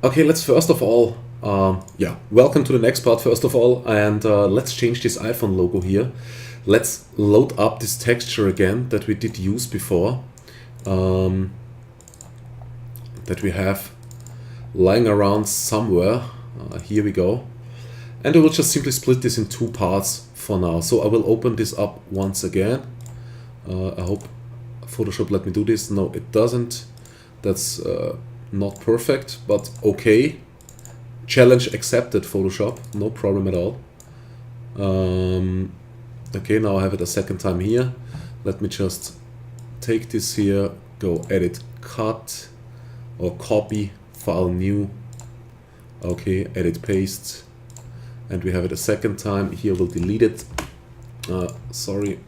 Okay, let's first of all, welcome to the next part first of all, and let's change this iPhone logo here. Let's load up this texture again that we did use before, that we have lying around somewhere. Here we go. And I will just simply split this in two parts for now. So I will open this up once again. I hope Photoshop let me do this. No, it doesn't. That's not perfect, but okay. Challenge accepted, Photoshop. No problem at all. Okay, now I have it a second time here. Let me just take this here, go edit, cut, or copy, file new. Okay, edit, paste. And we have it a second time. Here we'll delete it. Sorry,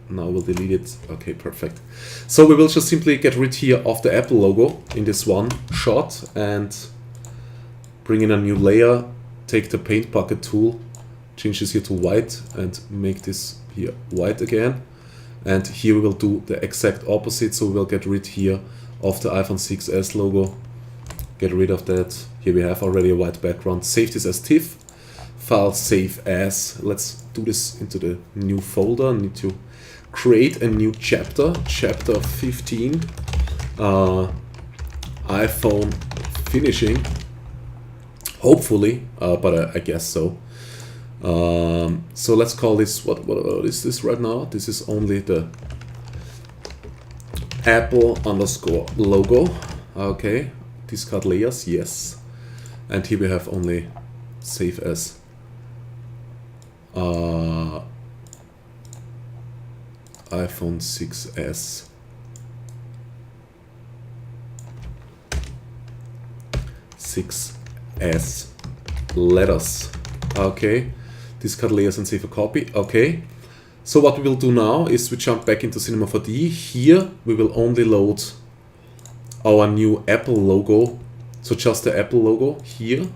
now we'll delete it. Okay, perfect. So we will just simply get rid here of the Apple logo in this one shot and bring in a new layer, take the paint bucket tool, change this here to white and make this here white again. And here we will do the exact opposite. So we will get rid here of the iPhone 6s logo. Get rid of that. Here we have already a white background. Save this as TIFF. File save as. Let's do this into the new folder. I need to create a new chapter. Chapter 15. iPhone finishing. Hopefully, but I guess so. So let's call this, what is this right now? This is only the Apple underscore logo. Okay, discard layers, yes. And here we have only save as iPhone 6s. S letters. Okay, discard layers and save a copy. Okay, so what we will do now is we jump back into Cinema 4D. Here we will only load our new Apple logo. So just the Apple logo here.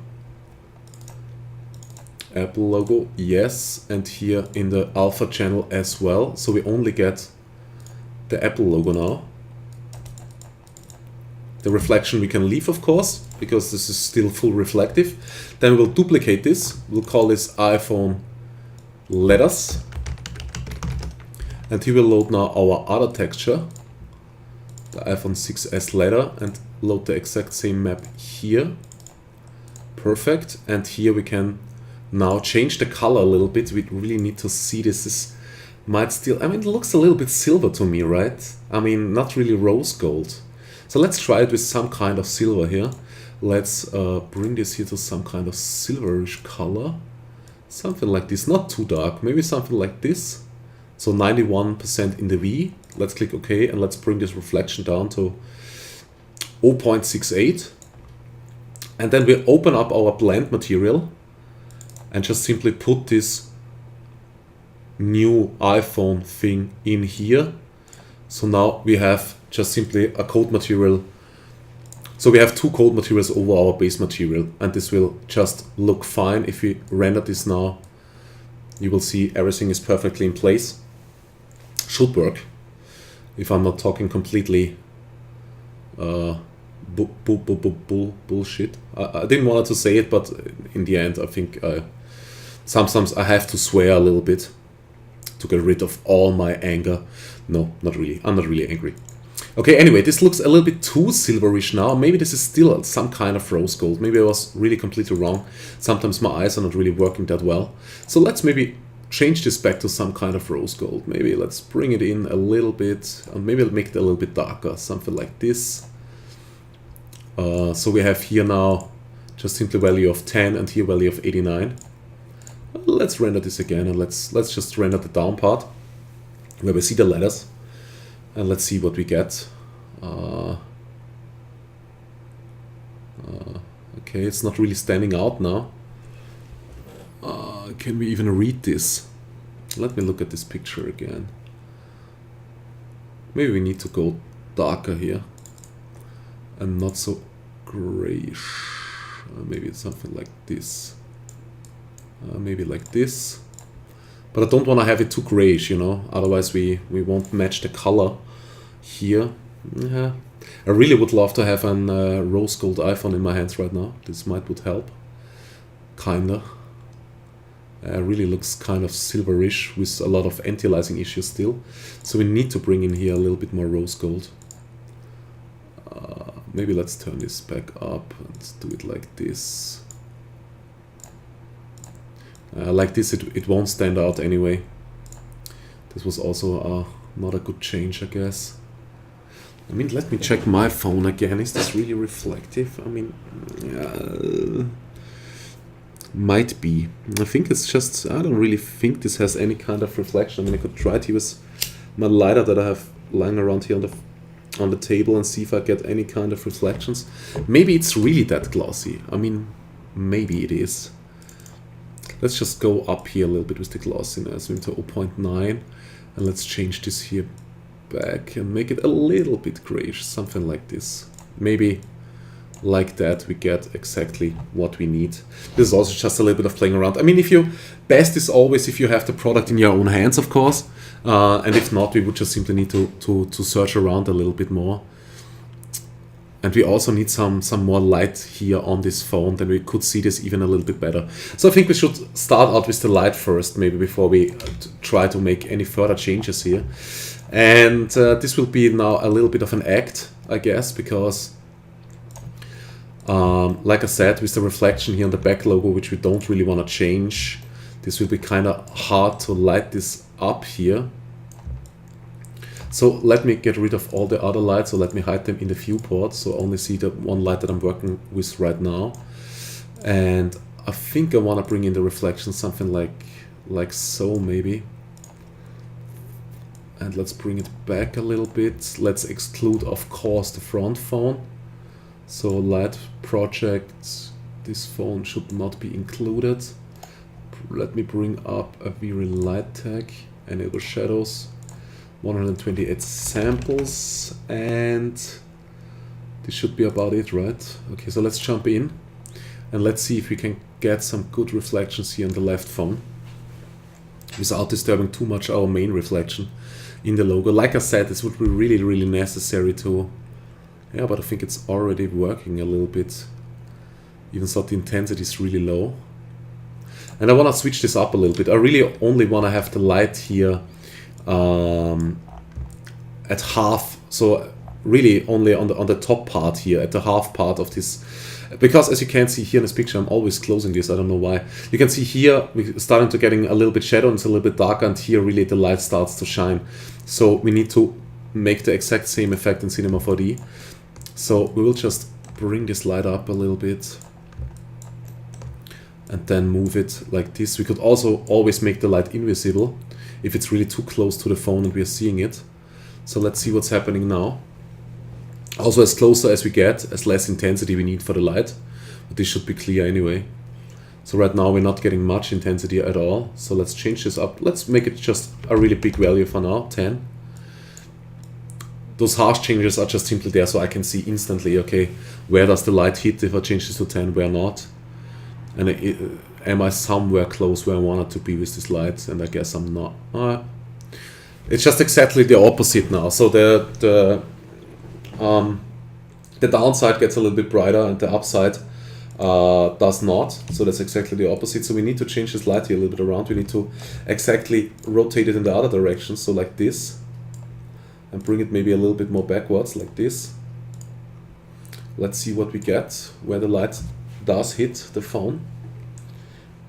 Apple logo, yes, and here in the alpha channel as well. So we only get the Apple logo now. The reflection we can leave, of course, because this is still full reflective. Then we'll duplicate this. We'll call this iPhone letters. And here we'll load now our other texture, the iPhone 6s letter, and load the exact same map here. Perfect. And here we can now change the color a little bit. We really need to see this. This might still, I mean, it looks a little bit silver to me, right? I mean, not really rose gold. So let's try it with some kind of silver here. Let's bring this here to some kind of silverish color. Something like this, not too dark, maybe something like this. So 91% in the V. Let's click OK and let's bring this reflection down to 0.68. And then we open up our blend material and just simply put this new iPhone thing in here. So now we have just simply a code material. So we have two code materials over our base material, and this will just look fine. If we render this now, you will see everything is perfectly in place. Should work, if I'm not talking completely bullshit. I didn't want to say it, but in the end I think sometimes I have to swear a little bit to get rid of all my anger. No, not really. I'm not really angry. Okay, anyway, this looks a little bit too silverish now. Maybe this is still some kind of rose gold. Maybe I was really completely wrong. Sometimes my eyes are not really working that well. So let's maybe change this back to some kind of rose gold. Maybe let's bring it in a little bit. And maybe I'll make it a little bit darker. Something like this. So we have here now just simply value of 10 and here value of 89. Let's render this again and let's just render the down part where we see the letters. And let's see what we get. Okay, it's not really standing out now. Can we even read this? Let me look at this picture again. Maybe we need to go darker here. And not so grayish. Maybe it's something like this. Maybe like this. But I don't want to have it too grayish, you know, otherwise we won't match the color here. Yeah. I really would love to have an rose gold iPhone in my hands right now. This would help. Kinda. Really looks kind of silverish with a lot of anti-aliasing issues still. So we need to bring in here a little bit more rose gold. Maybe let's turn this back up and do it like this. Like this it won't stand out anyway. This was also not a good change, I guess. I mean, let me check my phone again. Is this really reflective? I mean, might be. I think it's just, I don't really think this has any kind of reflection. I mean, I could try to use my lighter that I have lying around here on the table and see if I get any kind of reflections. Maybe it's really that glossy. I mean, maybe it is. Let's just go up here a little bit with the glossiness into 0.9, and let's change this here back and make it a little bit grayish, something like this. Maybe like that we get exactly what we need. This is also just a little bit of playing around. I mean, best is always if you have the product in your own hands, of course, and if not, we would just simply need to search around a little bit more. And we also need some more light here on this phone, then we could see this even a little bit better. So I think we should start out with the light first, maybe before we try to make any further changes here. And this will be now a little bit of an act, I guess, because like I said, with the reflection here on the back logo, which we don't really want to change, this will be kind of hard to light this up here. So let me get rid of all the other lights, so let me hide them in the viewport, so only see the one light that I'm working with right now. And I think I want to bring in the reflection, something like so maybe. And let's bring it back a little bit. Let's exclude, of course, the front phone. So light project, this phone should not be included. Let me bring up a very light tag, enable shadows. 128 samples, and this should be about it, right? Okay, so let's jump in and let's see if we can get some good reflections here on the left phone without disturbing too much our main reflection in the logo. Like I said, this would be really necessary to, yeah, but I think it's already working a little bit, even though the intensity is really low. And I want to switch this up a little bit. I really only want to have the light here at half, so really only on the top part here, at the half part of this, because as you can see here in this picture, I'm always closing this, I don't know why. You can see here we're starting to getting a little bit shadow and it's a little bit darker, and here really the light starts to shine. So we need to make the exact same effect in Cinema 4D. So we will just bring this light up a little bit and then move it like this. We could also always make the light invisible if it's really too close to the phone and we are seeing it. So let's see what's happening now. Also, as closer as we get, as less intensity we need for the light. But this should be clear anyway. So right now we're not getting much intensity at all. So let's change this up. Let's make it just a really big value for now, 10. Those harsh changes are just simply there so I can see instantly, okay, where does the light hit if I change this to 10, where not. And am I somewhere close where I want it to be with this light? And I guess I'm not. It's just exactly the opposite now. So the downside gets a little bit brighter and the upside does not. So that's exactly the opposite. So we need to change this light here a little bit around. We need to exactly rotate it in the other direction. So like this. And bring it maybe a little bit more backwards like this. Let's see what we get, where the light does hit the phone.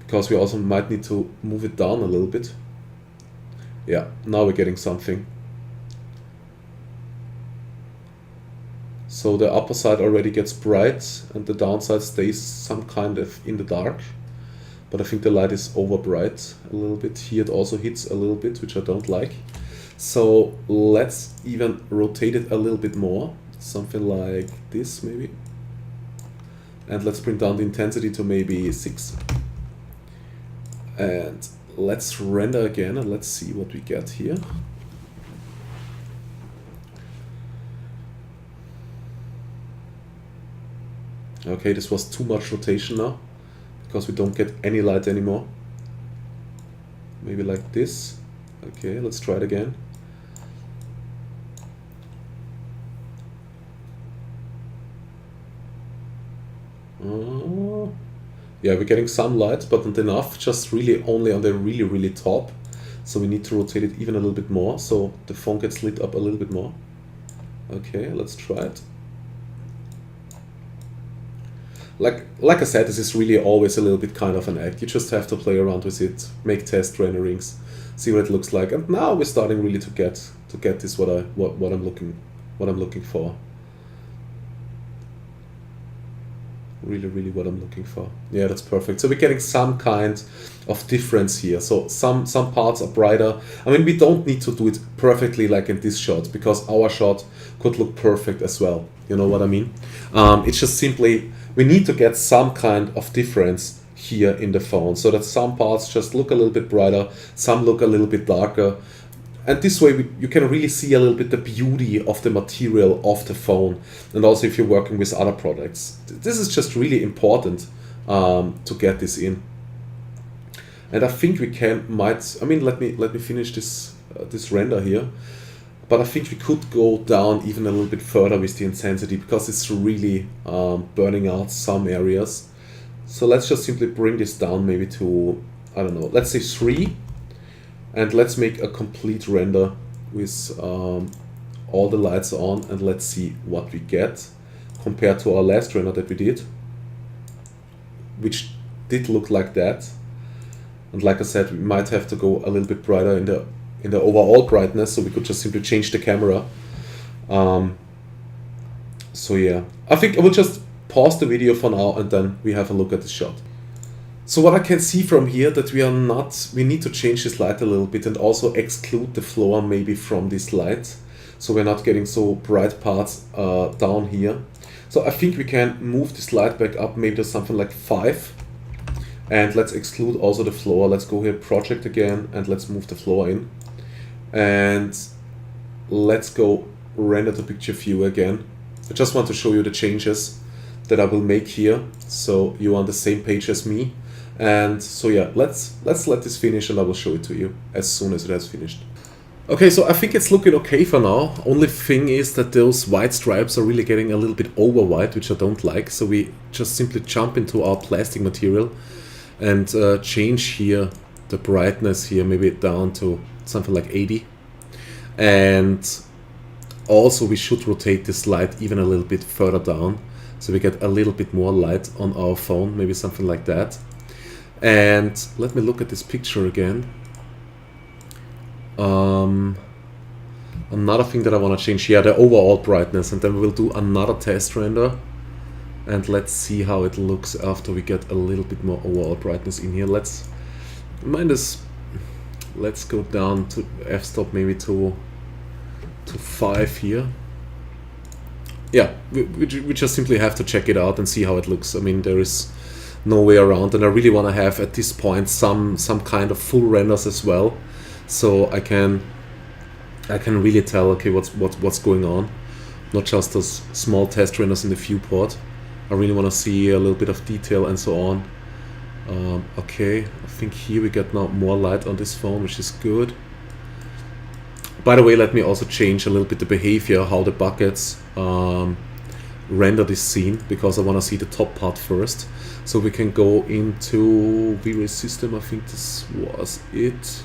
Because we also might need to move it down a little bit. Yeah, now we're getting something. So the upper side already gets bright and the downside stays some kind of in the dark. But I think the light is over bright a little bit. Here it also hits a little bit, which I don't like. So let's even rotate it a little bit more. Something like this maybe. And let's bring down the intensity to maybe 6. And let's render again and let's see what we get here. Okay, this was too much rotation now because we don't get any light anymore. Maybe like this. Okay, let's try it again. Yeah, we're getting some light, but not enough, just really only on the really top. So we need to rotate it even a little bit more, so the phone gets lit up a little bit more. Okay, let's try it. Like I said, this is really always a little bit kind of an act. You just have to play around with it, make test renderings, see what it looks like. And now we're starting really to get this what I'm looking for. Really what I'm looking for. Yeah, that's perfect. So we're getting some kind of difference here. So some parts are brighter. I mean, we don't need to do it perfectly like in this shot, because our shot could look perfect as well. You know what I mean? It's just simply, we need to get some kind of difference here in the phone, so that some parts just look a little bit brighter, some look a little bit darker. And this way you can really see a little bit the beauty of the material of the phone, and also if you're working with other products. This is just really important to get this in. And I think we I mean, let me finish this render here. But I think we could go down even a little bit further with the intensity, because it's really burning out some areas. So let's just simply bring this down maybe to, I don't know, let's say 3. And let's make a complete render with all the lights on, and let's see what we get compared to our last render that we did, which did look like that. And like I said, we might have to go a little bit brighter in the overall brightness, so we could just simply change the camera. So yeah, I think I will just pause the video for now, and then we have a look at the shot. So what I can see from here, that we need to change this light a little bit and also exclude the floor maybe from this light, so we're not getting so bright parts down here. So I think we can move this light back up maybe to something like 5, and let's exclude also the floor. Let's go here, project again, and let's move the floor in, and let's go render to picture view again. I just want to show you the changes that I will make here, so you're on the same page as me. And so yeah, let's let this finish, and I will show it to you as soon as it has finished. Okay, so I think it's looking okay for now. Only thing is that those white stripes are really getting a little bit over white, which I don't like. So we just simply jump into our plastic material and change here the brightness here, maybe down to something like 80. And also we should rotate this light even a little bit further down, so we get a little bit more light on our phone, maybe something like that. And let me look at this picture again. Another thing that I want to change here, the overall brightness, and then we'll do another test render. And let's see how it looks after we get a little bit more overall brightness in here. Let's go down to f-stop maybe to 5 here. Yeah, we just simply have to check it out and see how it looks. I mean, there is no way around, and I really want to have at this point some kind of full renders as well, so I can really tell, okay, what's going on, not just those small test renders in the viewport. I really want to see a little bit of detail and so on. Okay, I think here we get now more light on this phone, which is good. By the way, let me also change a little bit the behavior, how the buckets render this scene, because I want to see the top part first. So we can go into V-Ray system, I think this was it.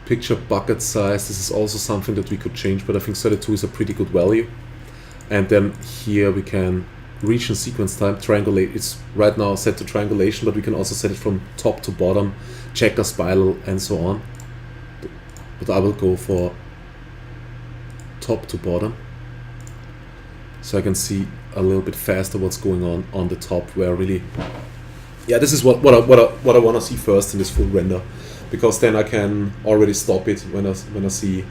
Picture bucket size, this is also something that we could change, but I think 32 is a pretty good value. And then here we can region sequence time, triangulate. It's right now set to triangulation, but we can also set it from top to bottom, checker, spiral, and so on. But I will go for top to bottom, so I can see a little bit faster what's going on the top, where really, yeah, this is what I want to see first in this full render, because then I can already stop it when I see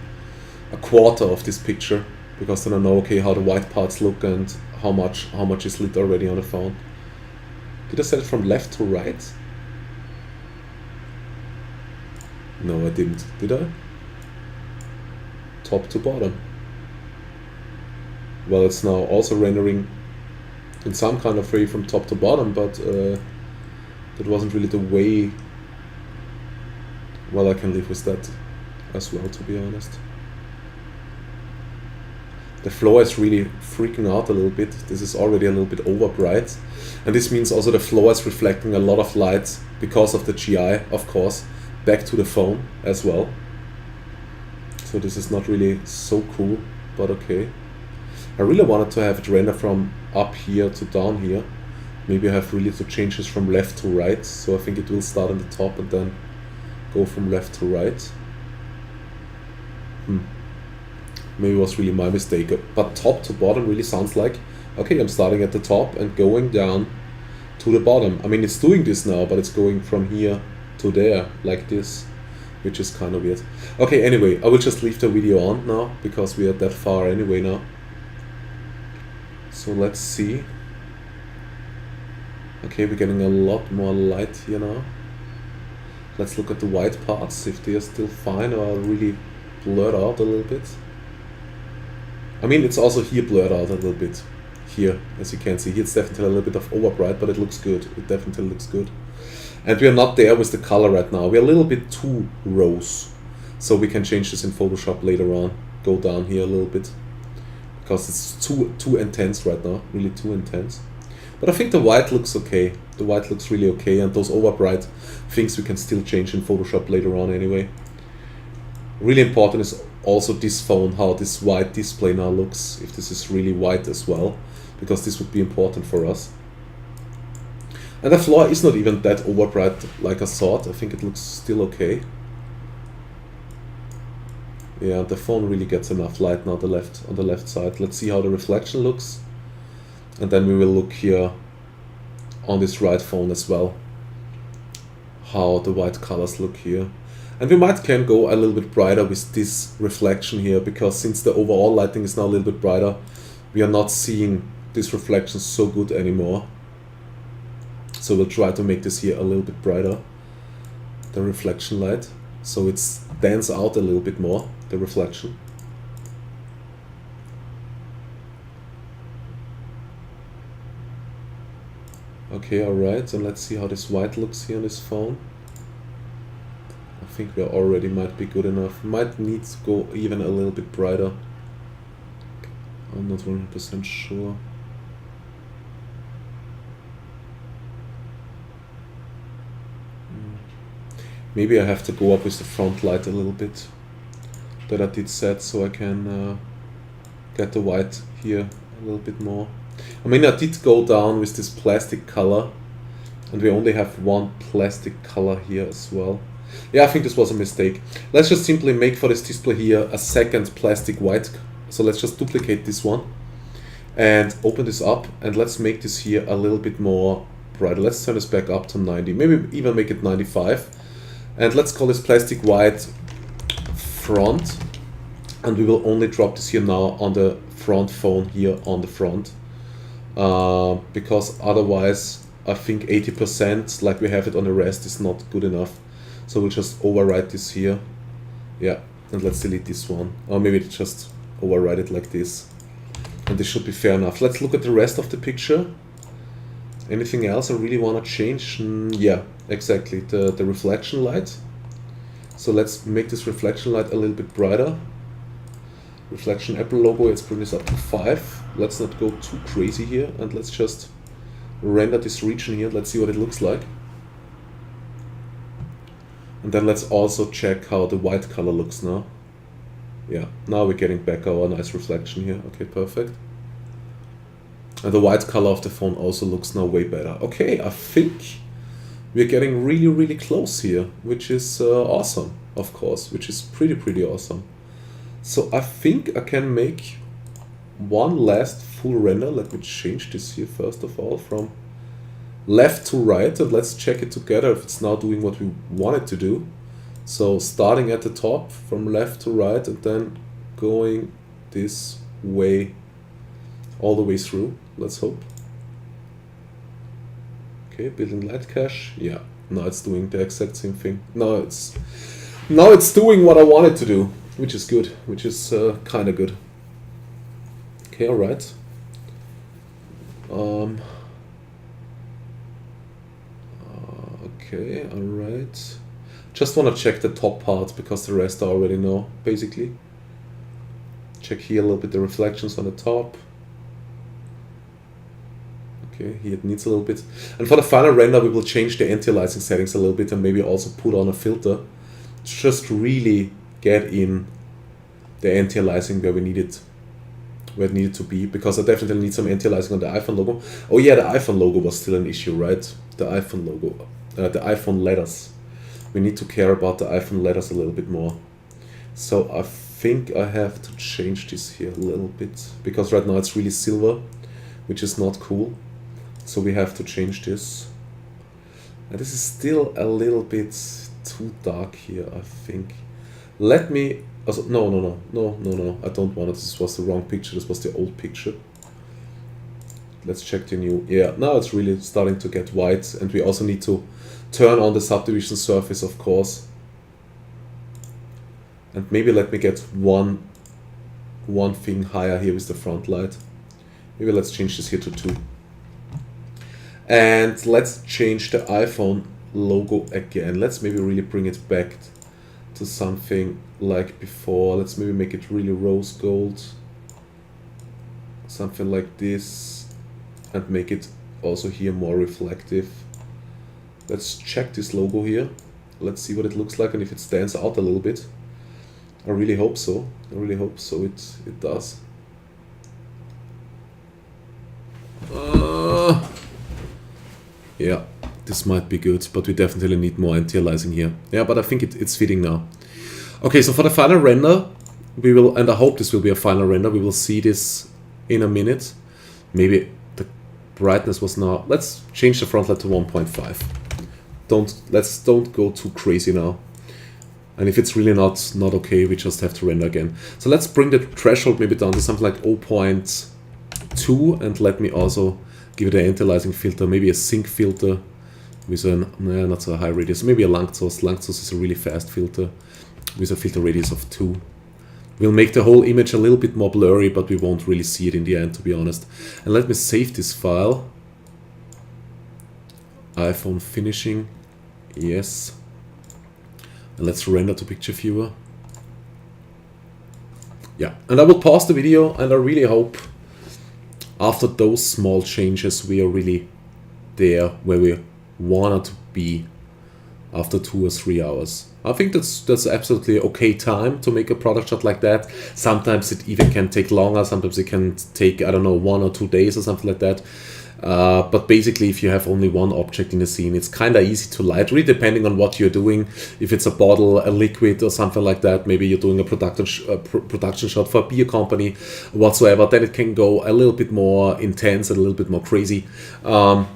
a quarter of this picture, because then I know, okay, how the white parts look and how much is lit already on the phone. Did I set it from left to right? No, I didn't. Did I? Top to bottom. Well, it's now also rendering in some kind of way from top to bottom, but that wasn't really the way. Well, I can live with that as well, to be honest. The floor is really freaking out a little bit. This is already a little bit over bright. And this means also the floor is reflecting a lot of light because of the GI, of course, back to the phone as well. So this is not really so cool, but okay. I really wanted to have it render from up here to down here. Maybe I have really to change this from left to right. So I think it will start on the top and then go from left to right. Maybe it was really my mistake. But top to bottom really sounds like, okay, I'm starting at the top and going down to the bottom. I mean, it's doing this now, but it's going from here to there, like this, which is kind of weird. Okay, anyway, I will just leave the video on now, because we are that far anyway now. So let's see. Okay, we're getting a lot more light here now. Let's look at the white parts, if they are still fine or are really blurred out a little bit. I mean, it's also here blurred out a little bit. Here, as you can see, here it's definitely a little bit of overbright, but it looks good. It definitely looks good. And we are not there with the color right now. We're a little bit too rose. So we can change this in Photoshop later on. Go down here a little bit. Because it's too intense right now. Really too intense. But I think the white looks okay. The white looks really okay. And those overbright things we can still change in Photoshop later on anyway. Really important is also this phone, how this white display now looks. If this is really white as well. Because this would be important for us. And the floor is not even that overbright like I thought. I think it looks still okay. Yeah, the phone really gets enough light now on the left side. Let's see how the reflection looks. And then we will look here on this right phone as well. How the white colors look here. And we can go a little bit brighter with this reflection here, because since the overall lighting is now a little bit brighter, we are not seeing this reflection so good anymore. So we'll try to make this here a little bit brighter, the reflection light, so it stands out a little bit more, the reflection. Okay, alright, and let's see how this white looks here on this phone. I think we already might be good enough. Might need to go even a little bit brighter. I'm not 100% sure. Maybe I have to go up with the front light a little bit, that I did set, so I can get the white here a little bit more. I mean, I did go down with this plastic color, and we only have one plastic color here as well. Yeah, I think this was a mistake. Let's just simply make for this display here a second plastic white. So let's just duplicate this one and open this up, and let's make this here a little bit more brighter. Let's turn this back up to 90, maybe even make it 95. And let's call this plastic white front, and we will only drop this here now on the front phone here on the front, because otherwise I think 80% like we have it on the rest is not good enough. So we'll just overwrite this here, yeah, and let's delete this one, or maybe just overwrite it like this, and this should be fair enough. Let's look at the rest of the picture. Anything else I really want to change? Yeah, exactly, the reflection light. So let's make this reflection light a little bit brighter. Reflection Apple logo, let's bring this up to 5. Let's not go too crazy here, and let's just render this region here. Let's see what it looks like. And then let's also check how the white color looks now. Yeah, now we're getting back our nice reflection here. Okay, perfect. And the white color of the phone also looks now way better. Okay, I think we're getting really, really close here, which is awesome, of course, which is pretty awesome. So I think I can make one last full render. Let me change this here first of all from left to right, and let's check it together if it's now doing what we want it to do. So starting at the top from left to right and then going this way all the way through, let's hope. Okay, building light cache. Yeah, now it's doing the exact same thing. Now it's doing what I want it to do, which is good, which is kind of good. Okay, all right. Okay, all right. Just want to check the top part because the rest I already know, basically. Check here a little bit the reflections on the top. Okay, here it needs a little bit. And for the final render, we will change the anti-aliasing settings a little bit and maybe also put on a filter. Just really get in the anti-aliasing where it needed to be, because I definitely need some anti-aliasing on the iPhone logo. Oh yeah, the iPhone logo was still an issue, right? The iPhone logo, the iPhone letters. We need to care about the iPhone letters a little bit more. So I think I have to change this here a little bit, because right now it's really silver, which is not cool. So we have to change this. And this is still a little bit too dark here, I think. Let me... No, I don't want it. This was the wrong picture. This was the old picture. Let's check the new. Yeah, now it's really starting to get white, and we also need to turn on the subdivision surface, of course. And maybe let me get one thing higher here with the front light. Maybe let's change this here to 2. And let's change the iPhone logo again. Let's maybe really bring it back to something like before. Let's maybe make it really rose gold. Something like this. And make it also here more reflective. Let's check this logo here. Let's see what it looks like and if it stands out a little bit. I really hope so. I really hope so. It does. Yeah, this might be good, but we definitely need more anti-aliasing here. Yeah, but I think it's fitting now. Okay, so for the final render, we will, and I hope this will be a final render, we will see this in a minute. Maybe the brightness was now, let's change the front light to 1.5. Don't go too crazy now. And if it's really not okay, we just have to render again. So let's bring the threshold maybe down to something like 0.2, and let me also give it an anti-aliasing filter, maybe a sync filter with an, not so high radius, maybe a Langtos. Langtos is a really fast filter with a filter radius of 2. We'll make the whole image a little bit more blurry, but we won't really see it in the end, to be honest. And let me save this file. iPhone finishing, yes. And let's render to picture viewer. Yeah, and I will pause the video, and I really hope after those small changes we are really there where we wanted to be after 2 or 3 hours. I think that's absolutely okay time to make a product shot like that. Sometimes it even can take longer, sometimes it can take, I don't know, 1 or 2 days or something like that. But basically, if you have only one object in the scene, it's kind of easy to light, really depending on what you're doing. If it's a bottle, a liquid, or something like that, maybe you're doing a production shot for a beer company, whatsoever, then it can go a little bit more intense and a little bit more crazy. But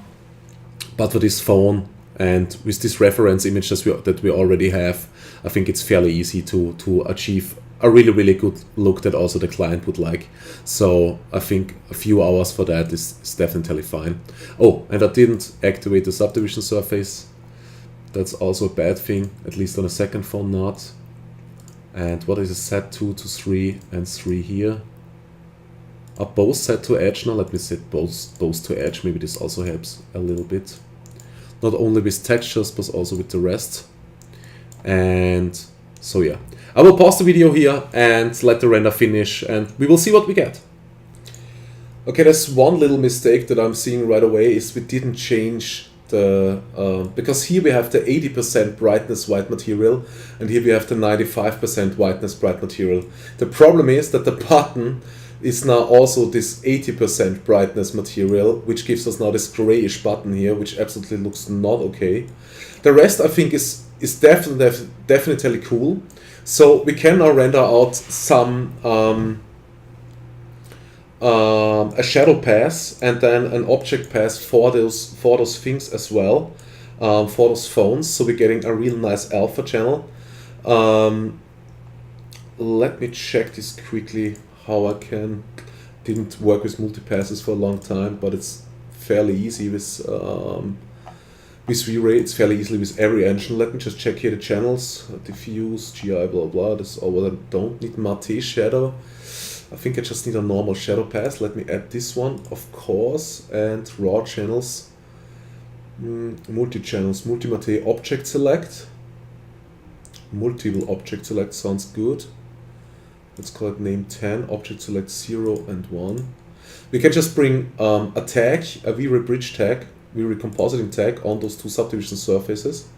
for this phone and with this reference image that we already have, I think it's fairly easy to achieve a really good look that also the client would like. So I think a few hours for that is definitely fine. Oh, and I didn't activate the subdivision surface. That's also a bad thing, at least on a second phone not. And what is it, set 2 to 3 and 3 here? Are both set to edge now? Let me set both those to edge. Maybe this also helps a little bit. Not only with textures, but also with the rest. And so yeah. I will pause the video here and let the render finish, and we will see what we get. Okay, there's one little mistake that I'm seeing right away is we didn't change the... because here we have the 80% brightness white material, and here we have the 95% whiteness bright material. The problem is that the button is now also this 80% brightness material, which gives us now this grayish button here, which absolutely looks not okay. The rest I think is definitely cool. So we can now render out some a shadow pass and then an object pass for those things as well, for those phones. So we're getting a real nice alpha channel. Let me check this quickly. How I can. Didn't work with multi-passes for a long time, but it's fairly easy with V-Ray. It's fairly easily with every engine. Let me just check here the channels. Diffuse, GI, blah blah. This is all what I don't need. Matte shadow. I think I just need a normal shadow pass. Let me add this one, of course, and raw channels. Multi-channels, multi-matte object select. Multiple object select sounds good. let's call it name 10, object select 0 and 1. We can just bring a tag, a vReBridge tag, vRecompositing tag on those two subdivision surfaces,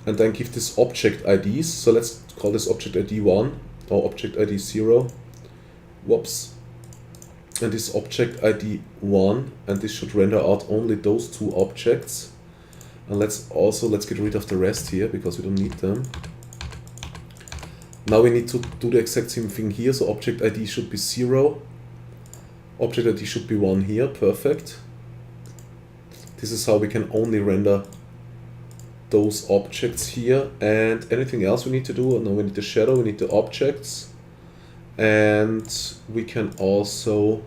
and then give this object IDs. So let's call this object ID 1 or object ID 0. Whoops. And this object ID 1, and this should render out only those two objects. And let's get rid of the rest here because we don't need them. Now we need to do the exact same thing here. So object ID should be 0. Object ID should be 1 here. Perfect. This is how we can only render those objects here. And anything else we need to do? No, we need the shadow, we need the objects. And we can also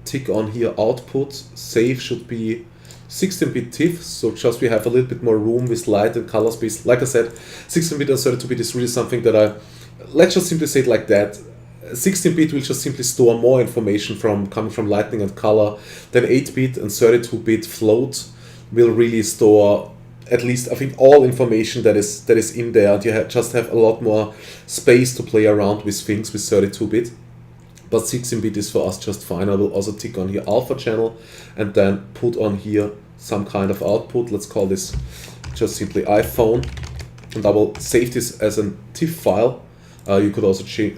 tick on here output. Save should be 16-bit TIFF, so just we have a little bit more room with light and color space. Like I said, 16-bit and 32-bit is really something that let's just simply say it like that. 16-bit will just simply store more information coming from lighting and color than 8-bit, and 32-bit float will really store at least, I think, all information that is in there, and you just have a lot more space to play around with things with 32-bit. But 16-bit is for us just fine. I will also tick on here alpha channel and then put on here some kind of output. Let's call this just simply iPhone, and I will save this as a TIFF file. You could also save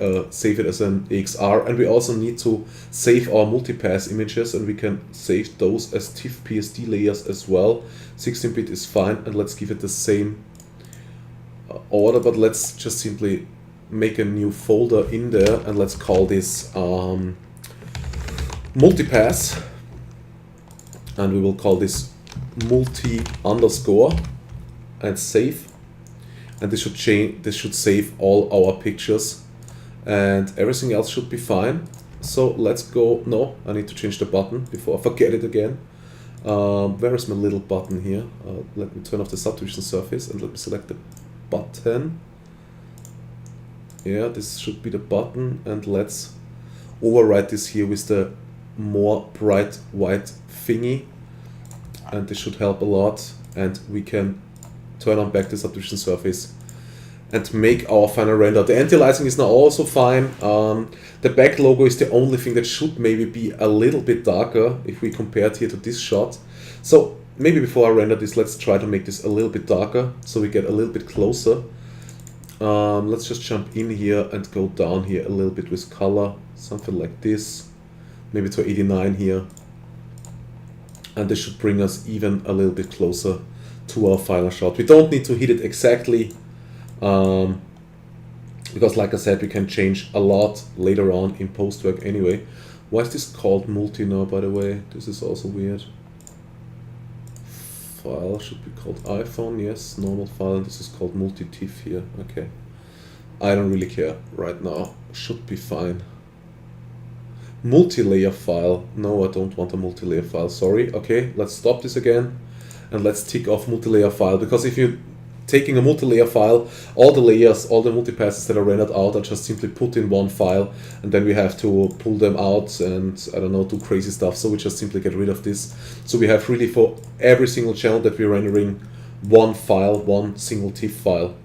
it as an AXR, and we also need to save our multipass images, and we can save those as TIFF PSD layers as well. 16-bit is fine, and let's give it the same order, but let's just simply make a new folder in there, and let's call this multipass, and we will call this multi underscore and save. And this should save all our pictures, and everything else should be fine. So let's go. No, I need to change the button before I forget it again. Where is my little button here? Let me turn off the subdivision surface and let me select the button. Yeah, this should be the button, and let's override this here with the more bright white thingy, and this should help a lot. And we can turn on back the subdivision surface and make our final render. The anti-aliasing is now also fine. The back logo is the only thing that should maybe be a little bit darker if we compare it here to this shot. So maybe before I render this, let's try to make this a little bit darker so we get a little bit closer. Let's just jump in here and go down here a little bit with color, something like this, maybe to 89 here. And this should bring us even a little bit closer to our final shot. We don't need to hit it exactly, because like I said, we can change a lot later on in post-work anyway. Why is this called multi now, by the way? This is also weird. File should be called iPhone, yes, normal file, and this is called multi-TIFF here. Okay, I don't really care right now, should be fine. Multi-layer file, no, I don't want a multi-layer file, sorry. Okay, let's stop this again. And let's tick off multi-layer file, because if you're taking a multi-layer file, all the layers, all the multipasses that are rendered out are just simply put in one file, and then we have to pull them out and, I don't know, do crazy stuff. So we just simply get rid of this. So we have really for every single channel that we're rendering one file, one single TIFF file.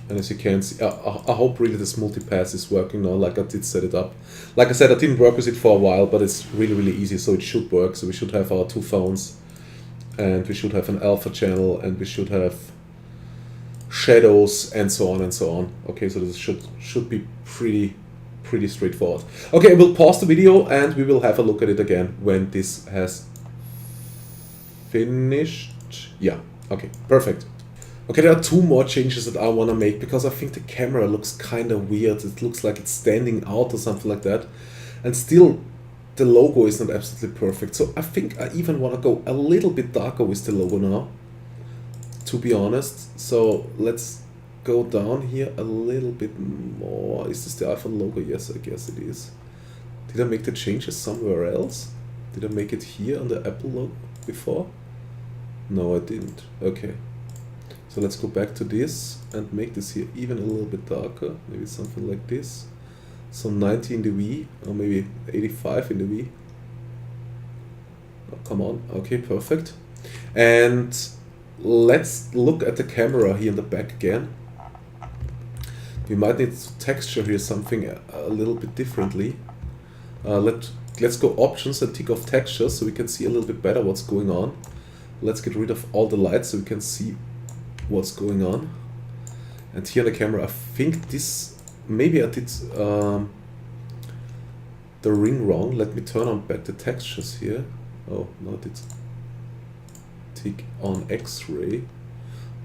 And as you can see, I hope really this multipass is working now, like I did set it up. Like I said, I didn't work with it for a while, but it's really, really easy, so it should work. So we should have our two phones, and we should have an alpha channel, and we should have shadows, and so on and so on. Okay, so this should be pretty straightforward. Okay, we'll pause the video and we will have a look at it again when this has finished. Yeah, okay, perfect. Okay, there are two more changes that I want to make, because I think the camera looks kind of weird. It looks like it's standing out or something like that, and still the logo is not absolutely perfect. So I think I even want to go a little bit darker with the logo now, to be honest. So let's go down here a little bit more. Is this the iPhone logo? Yes, I guess it is. Did I make the changes somewhere else? Did I make it here on the Apple logo before? No, I didn't. Okay. So let's go back to this and make this here even a little bit darker. Maybe something like this. So 90 in the V, or maybe 85 in the V. Oh, come on. Okay, perfect. And let's look at the camera here in the back again. We might need to texture here something a little bit differently. Let's go options and tick off textures so we can see a little bit better what's going on. Let's get rid of all the lights so we can see what's going on. And here on the camera, I think this, maybe I did the ring wrong. Let me turn on back the textures here. Oh, no, I did tick on X-ray.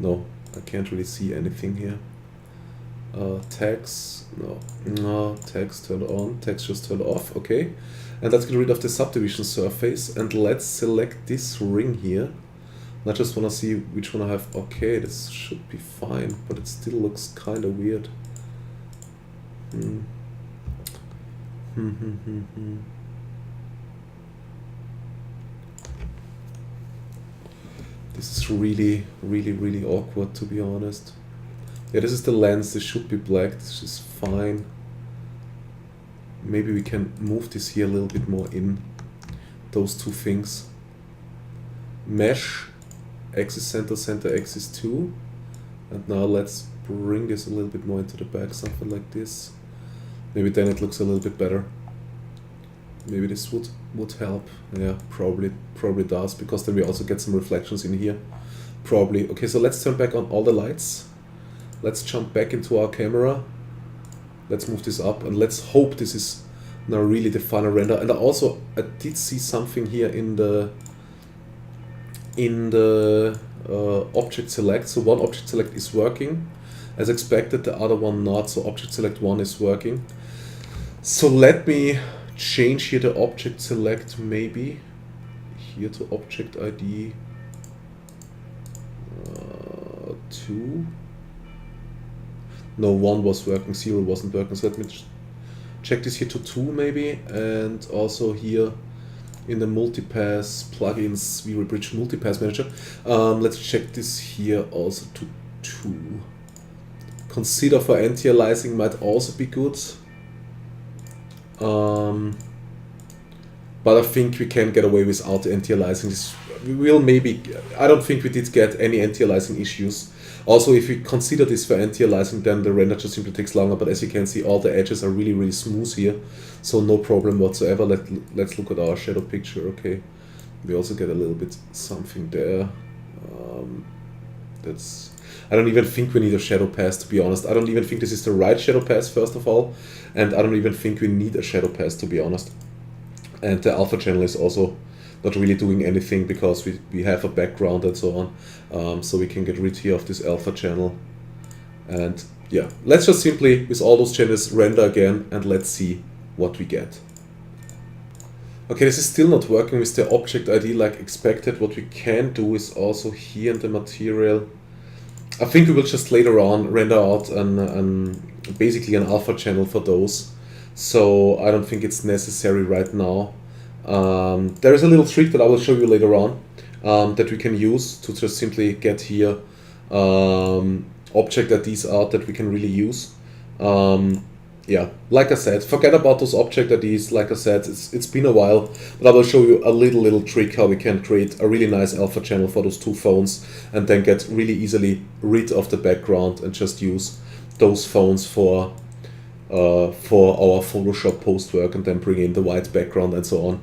No, I can't really see anything here. Tags, no, tags turned on, textures turned off, okay. And let's get rid of the subdivision surface and let's select this ring here. I just want to see which one I have. Okay, this should be fine, but it still looks kind of weird. This is really awkward, to be honest. Yeah, this is the lens, this should be black, this is fine. Maybe we can move this here a little bit more in, those two things. Mesh, axis center, center axis 2. And now let's bring this a little bit more into the back, something like this. Maybe then it looks a little bit better. Maybe this would help. Yeah, probably does, because then we also get some reflections in here. Probably. Okay, so let's turn back on all the lights. Let's jump back into our camera. Let's move this up and let's hope this is now really the final render. And I did see something here in the object select. So one object select is working as expected, the other one not. So object select 1 is working. So let me change here the object select, maybe here to object ID 2. No, 1 was working, 0 wasn't working. So let me check this here to 2 maybe, and also here in the multipass plugins VReBridge multipass manager. Let's check this here also to 2. Consider for anti-aliasing might also be good. But I think we can get away without the anti-aliasing. We will maybe, I don't think we did get any anti-aliasing issues. Also, if we consider this for anti-aliasing, then the render just simply takes longer, but as you can see, all the edges are really smooth here, so no problem whatsoever. Let's look at our shadow picture. Okay, we also get a little bit something there. I don't even think we need a shadow pass, to be honest. I don't even think this is the right shadow pass, first of all, and I don't even think we need a shadow pass, to be honest. And the alpha channel is also not really doing anything because we have a background and so on, so we can get rid here of this alpha channel. And yeah, let's just simply, with all those channels, render again and let's see what we get. Okay, this is still not working with the object ID like expected. What we can do is also here in the material, I think we will just later on render out basically an alpha channel for those. So I don't think it's necessary right now. There is a little trick that I will show you later on that we can use to just simply get here object IDs out that we can really use. Yeah, like I said, forget about those object IDs. Like I said, it's been a while, but I will show you a little trick how we can create a really nice alpha channel for those two phones and then get really easily rid of the background and just use those phones for our Photoshop post work and then bring in the white background and so on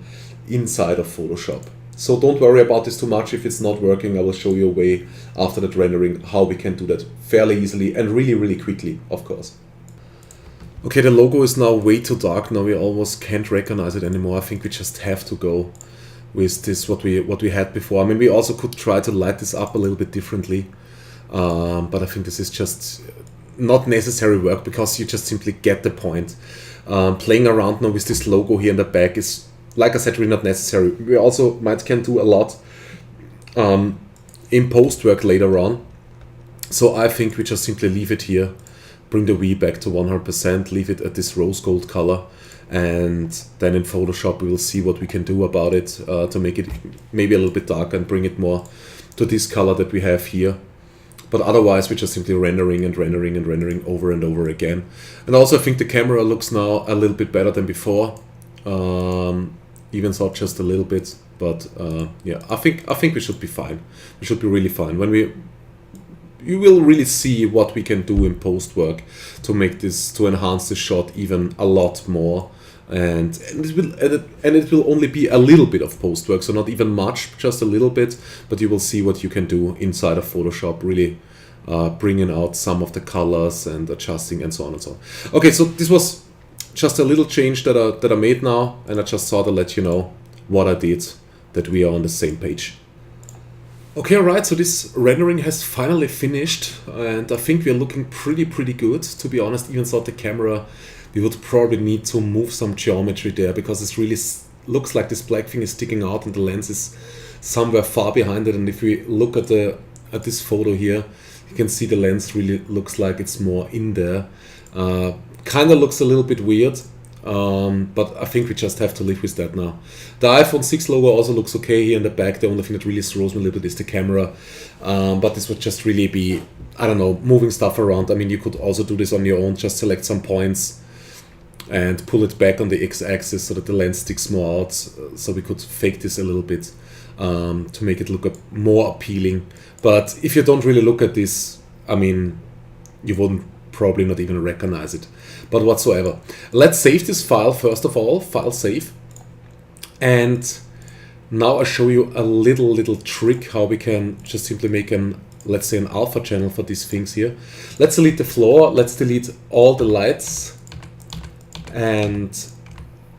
inside of Photoshop. So don't worry about this too much. If it's not working, I will show you a way after that rendering how we can do that fairly easily and really quickly, of course. Okay, the logo is now way too dark. Now we almost can't recognize it anymore. I think we just have to go with this what we had before. I mean, we also could try to light this up a little bit differently, but I think this is just not necessary work because you just simply get the point. Playing around now with this logo here in the back is, like I said, really not necessary. We also can do a lot in post work later on. So I think we just simply leave it here, bring the V back to 100%, leave it at this rose gold color, and then in Photoshop we will see what we can do about it to make it maybe a little bit darker and bring it more to this color that we have here. But otherwise we're just simply rendering and rendering and rendering over and over again. And also I think the camera looks now a little bit better than before, even though just a little bit, but yeah, I think we should be fine. We should be really fine. When we you will really see what we can do in post work to make this, to enhance the shot even a lot more. And it will only be a little bit of post work, so not even much, just a little bit, but you will see what you can do inside of Photoshop, really bringing out some of the colors and adjusting and so on and so on. Okay, so this was just a little change that I made now, and I just thought I'd let you know what I did, that we are on the same page. Okay, alright, so this rendering has finally finished, and I think we're looking pretty good, to be honest. Even without the camera, we would probably need to move some geometry there, because it really looks like this black thing is sticking out and the lens is somewhere far behind it. And if we look at this photo here, you can see the lens really looks like it's more in there. Kind of looks a little bit weird, but I think we just have to live with that now. The iPhone 6 logo also looks okay here in the back. The only thing that really throws me a little bit is the camera, but this would just really be, I don't know, moving stuff around. I mean, you could also do this on your own, just select some points and pull it back on the x-axis so that the lens sticks more out, so we could fake this a little bit to make it look more appealing. But if you don't really look at this, I mean, you wouldn't probably not even recognize it, but whatsoever. Let's save this file first of all, file save, and now I'll show you a little trick how we can just simply make an, let's say, an alpha channel for these things here. Let's delete the floor, let's delete all the lights, and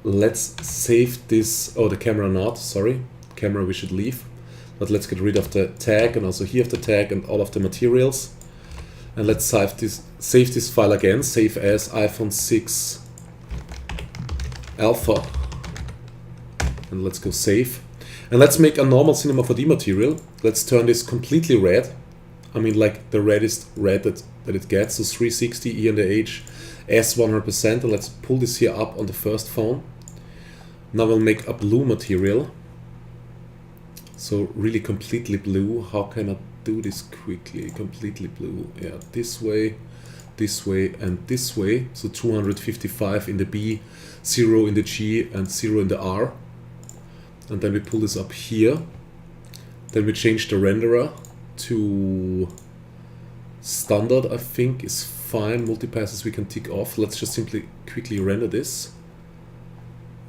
let's save this, oh, the camera not, sorry, camera we should leave, but let's get rid of the tag, and also here of the tag and all of the materials. And let's save this file again, save as iPhone 6 alpha, and let's go save. And let's make a normal Cinema 4D material. Let's turn this completely red. I mean, like the reddest red that it gets, so 360 E and the H S 100%, and let's pull this here up on the first phone. Now we'll make a blue material, so really completely blue. How can I do this quickly? Completely blue, yeah, this way, and this way. So 255 in the B, 0 in the G, and 0 in the R. And then we pull this up here. Then we change the renderer to standard, I think is fine. Multipasses we can tick off. Let's just simply quickly render this.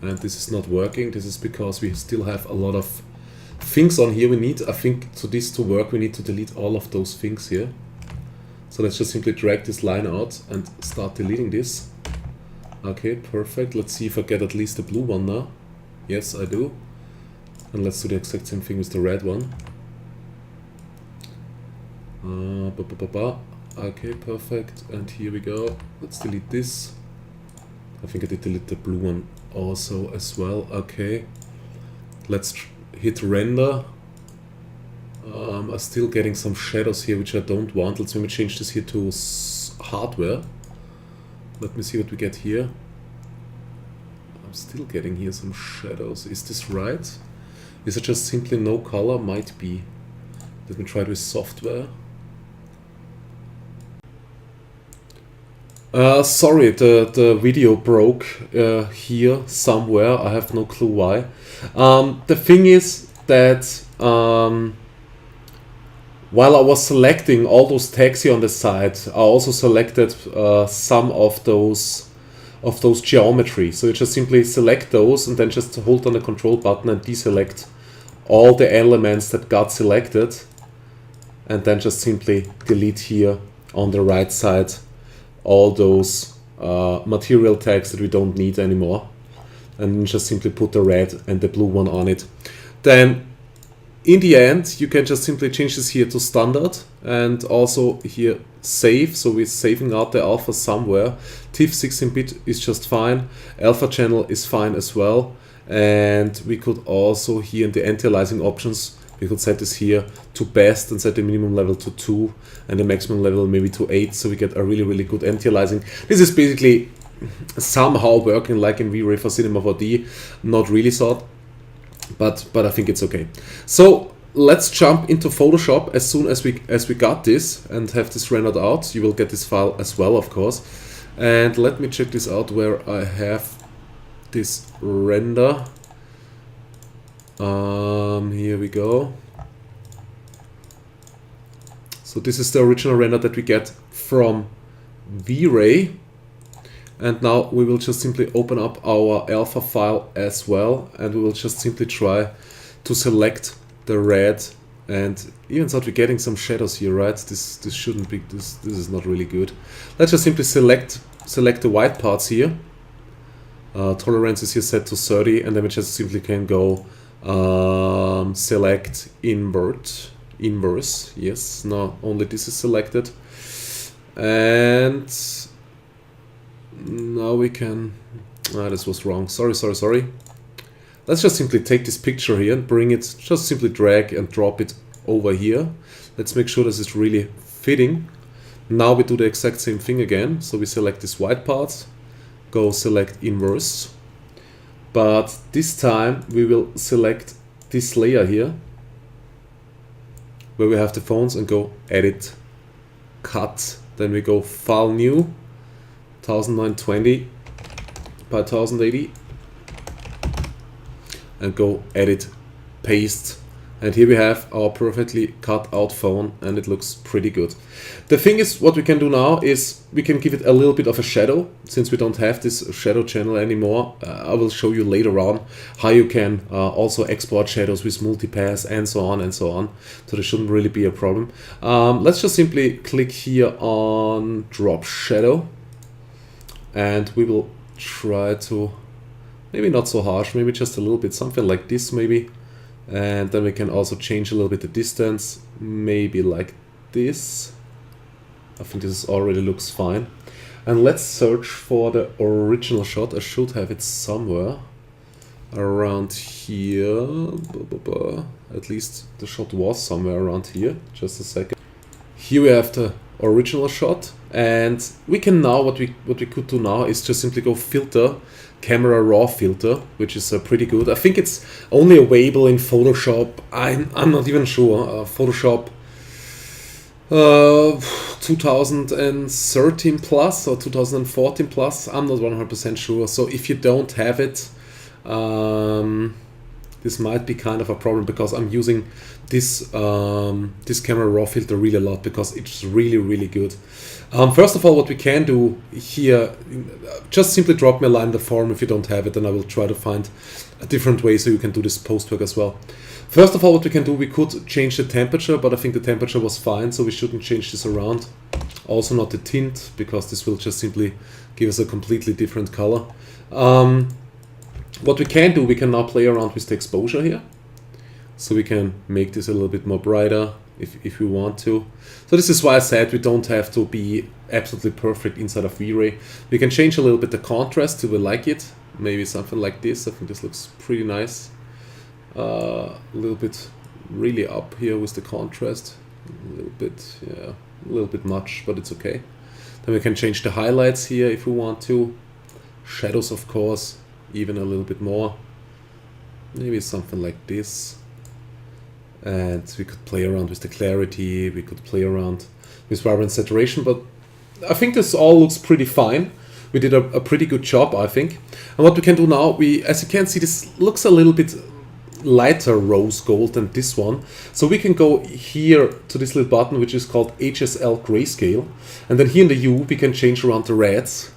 And this is not working. This is because we still have a lot of things on here we need. I think for this to work we need to delete all of those things here. So let's just simply drag this line out and start deleting this. Okay, perfect. Let's see if I get at least the blue one now. Yes, I do. And let's do the exact same thing with the red one. Okay, perfect. And here we go. Let's delete this. I think I did delete the blue one also as well. Okay. Let's hit render. I'm still getting some shadows here which I don't want. Let's maybe change this here to hardware. Let me see what we get here. I'm still getting here some shadows. Is this right? Is it just simply no color? Might be. Let me try it with software. Sorry, the video broke here somewhere. I have no clue why. The thing is that while I was selecting all those tags here on the side, I also selected some of those geometry. So you just simply select those and then just hold down the control button and deselect all the elements that got selected, and then just simply delete here on the right side all those material tags that we don't need anymore, and just simply put the red and the blue one on it. Then in the end you can just simply change this here to standard, and also here save, so we're saving out the alpha somewhere. TIFF 16-bit is just fine, alpha channel is fine as well, and we could also here in the anti-aliasing options, we could set this here to best and set the minimum level to 2 and the maximum level maybe to 8, so we get a really good anti-aliasing. This is basically somehow working like in V-Ray for Cinema 4D, not really thought, but I think it's okay. So let's jump into Photoshop as soon as we got this and have this rendered out. You will get this file as well, of course. And let me check this out where I have this render. Here we go. So this is the original render that we get from V-Ray. And now we will just simply open up our alpha file as well, and we will just simply try to select the red, and even so we're getting some shadows here, right? This shouldn't be, this is not really good. Let's just simply select the white parts here. Tolerance is here set to 30, and then we just simply can go select inverse. Yes, now only this is selected, and now we can, this was wrong, sorry. Let's just simply take this picture here and bring it, just simply drag and drop it over here. Let's make sure this is really fitting. Now we do the exact same thing again. So we select this white part, go select inverse. But this time we will select this layer here, where we have the phones, and go edit, cut. Then we go file new, 1920 by 1080, and go edit, paste, and here we have our perfectly cut out phone, and it looks pretty good. The thing is, what we can do now is we can give it a little bit of a shadow, since we don't have this shadow channel anymore. I will show you later on how you can also export shadows with multipass and so on, so there shouldn't really be a problem. Let's just simply click here on drop shadow, and we will try to, maybe not so harsh, maybe just a little bit, something like this maybe. And then we can also change a little bit the distance, maybe like this. I think this already looks fine. And let's search for the original shot. I should have it somewhere around here. At least the shot was somewhere around here. Just a second. Here we have the original shot, and we can now, what we could do now is just simply go filter, camera raw filter, which is pretty good. I think it's only available in Photoshop. I'm not even sure. Photoshop 2013 plus or 2014 plus. I'm not 100% sure. So if you don't have it, this might be kind of a problem, because I'm using this this camera raw filter really a lot, because it's really good. First of all, what we can do here, just simply drop me a line in the forum if you don't have it, and I will try to find a different way so you can do this post work as well. First of all, what we can do, we could change the temperature, but I think the temperature was fine, so we shouldn't change this around. Also not the tint, because this will just simply give us a completely different color. What we can do, we can now play around with the exposure here. So we can make this a little bit more brighter if we want to. So this is why I said we don't have to be absolutely perfect inside of V-Ray. We can change a little bit the contrast to we like it. Maybe something like this. I think this looks pretty nice. A little bit really up here with the contrast. A little bit, yeah, a little bit much, but it's okay. Then we can change the highlights here if we want to. Shadows, of course, even a little bit more. Maybe something like this. And we could play around with the clarity, we could play around with vibrance saturation, but I think this all looks pretty fine. We did a pretty good job, I think. And what we can do now, as you can see, this looks a little bit lighter rose gold than this one. So we can go here to this little button, which is called HSL Grayscale. And then here in the U, we can change around the reds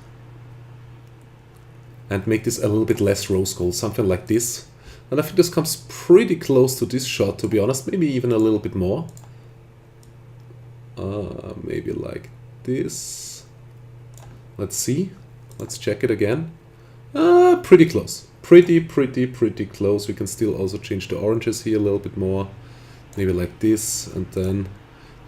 and make this a little bit less rose gold, something like this. And I think this comes pretty close to this shot, to be honest, maybe even a little bit more. Maybe like this. Let's see. Let's check it again. Pretty close. Pretty close. We can still also change the oranges here a little bit more. Maybe like this, and then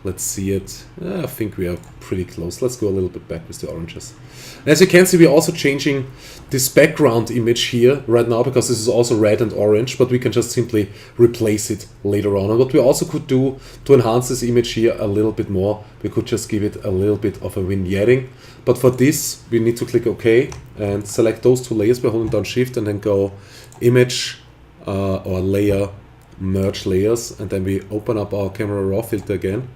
let's see it. I think we are pretty close. Let's go a little bit back with the oranges. And as you can see, we're also changing this background image here right now, because this is also red and orange, but we can just simply replace it later on. And what we also could do to enhance this image here a little bit more, we could just give it a little bit of a vignetting. But for this, we need to click OK and select those two layers by holding down Shift, and then go Image or Layer, Merge Layers, and then we open up our camera raw filter again.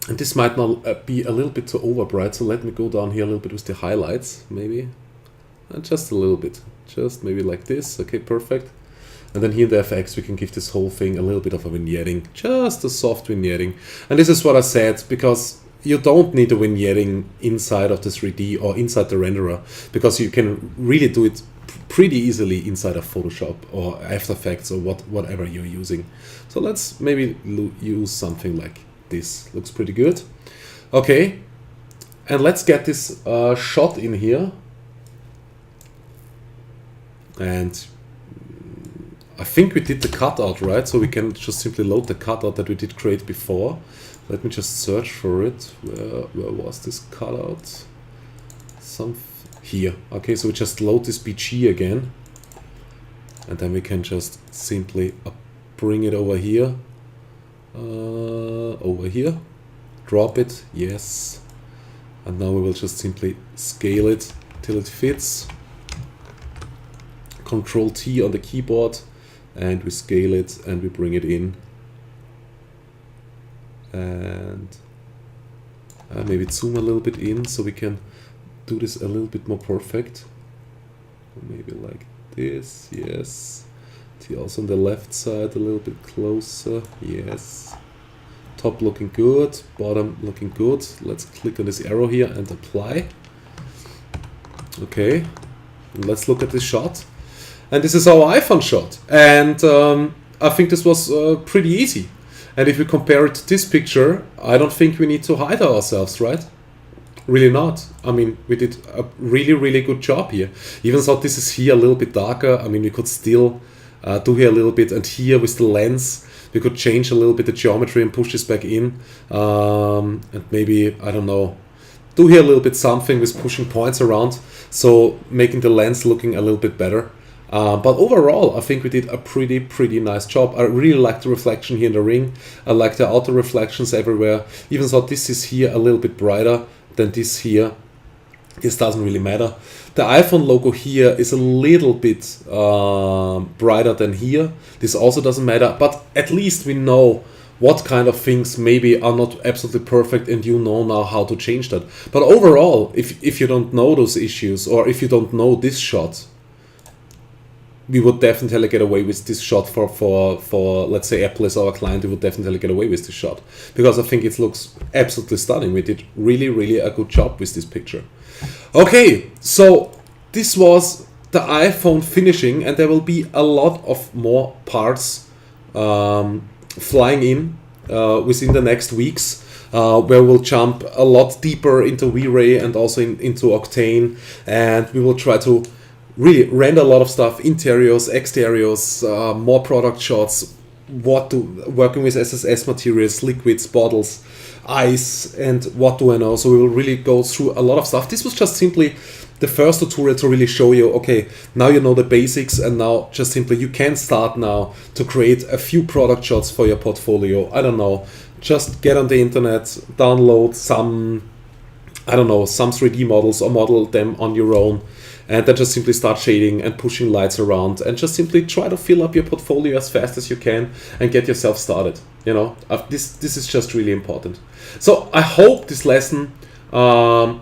And this might now be a little bit too overbright, so let me go down here a little bit with the highlights, maybe. And just a little bit. Just maybe like this. Okay, perfect. And then here in the FX, we can give this whole thing a little bit of a vignetting, just a soft vignetting. And this is what I said, because you don't need a vignetting inside of the 3D or inside the renderer, because you can really do it pretty easily inside of Photoshop or After Effects or whatever you're using. So let's maybe use something like this. Looks pretty good. Okay, and let's get this shot in here. And I think we did the cutout, right? So we can just simply load the cutout that we did create before. Let me just search for it. Where was this cutout? Here. Okay, so we just load this BG again. And then we can just simply bring it over here. Over here. Drop it. Yes. And now we will just simply scale it till it fits. Control T on the keyboard. And we scale it and we bring it in. And maybe zoom a little bit in so we can do this a little bit more perfect. Maybe like this, yes. See, also on the left side a little bit closer, yes. Top looking good, bottom looking good. Let's click on this arrow here and apply. Okay, let's look at this shot. And this is our iPhone shot. And I think this was pretty easy. And if we compare it to this picture, I don't think we need to hide ourselves, right? Really not. I mean, we did a really, really good job here. Even though this is here a little bit darker, I mean, we could still do here a little bit. And here with the lens, we could change a little bit the geometry and push this back in. And maybe, I don't know, do here a little bit something with pushing points around. So making the lens looking a little bit better. But overall, I think we did a pretty nice job. I really like the reflection here in the ring. I like the outer reflections everywhere. Even though this is here a little bit brighter than this here, this doesn't really matter. The iPhone logo here is a little bit brighter than here. This also doesn't matter, but at least we know what kind of things maybe are not absolutely perfect, and you know now how to change that. But overall, if you don't know those issues, or if you don't know this shot, we would definitely get away with this shot for let's say Apple is our client, we would definitely get away with this shot. Because I think it looks absolutely stunning. We did really a good job with this picture. Okay, so this was the iPhone finishing, and there will be a lot of more parts flying in within the next weeks. Where we'll jump a lot deeper into V-Ray and also into Octane, and we will try to really render a lot of stuff, interiors, exteriors, more product shots, working with SSS materials, liquids, bottles, ice, and what do I know. So we will really go through a lot of stuff. This was just simply the first tutorial to really show you, okay, now you know the basics, and now just simply you can start now to create a few product shots for your portfolio. I don't know, just get on the internet, download some, I don't know, some 3D models or model them on your own. And then just simply start shading and pushing lights around, and just simply try to fill up your portfolio as fast as you can and get yourself started. You know, this is just really important. So I hope this lesson was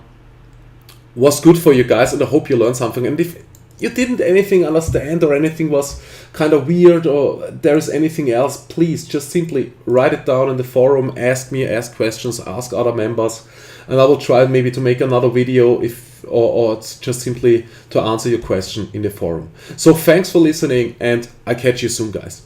good for you guys, and I hope you learned something. And if you didn't anything understand, or anything was kind of weird, or there's anything else, please just simply write it down in the forum, ask me, ask questions, ask other members, and I will try maybe to make another video or just simply to answer your question in the forum. So thanks for listening, and I catch you soon, guys.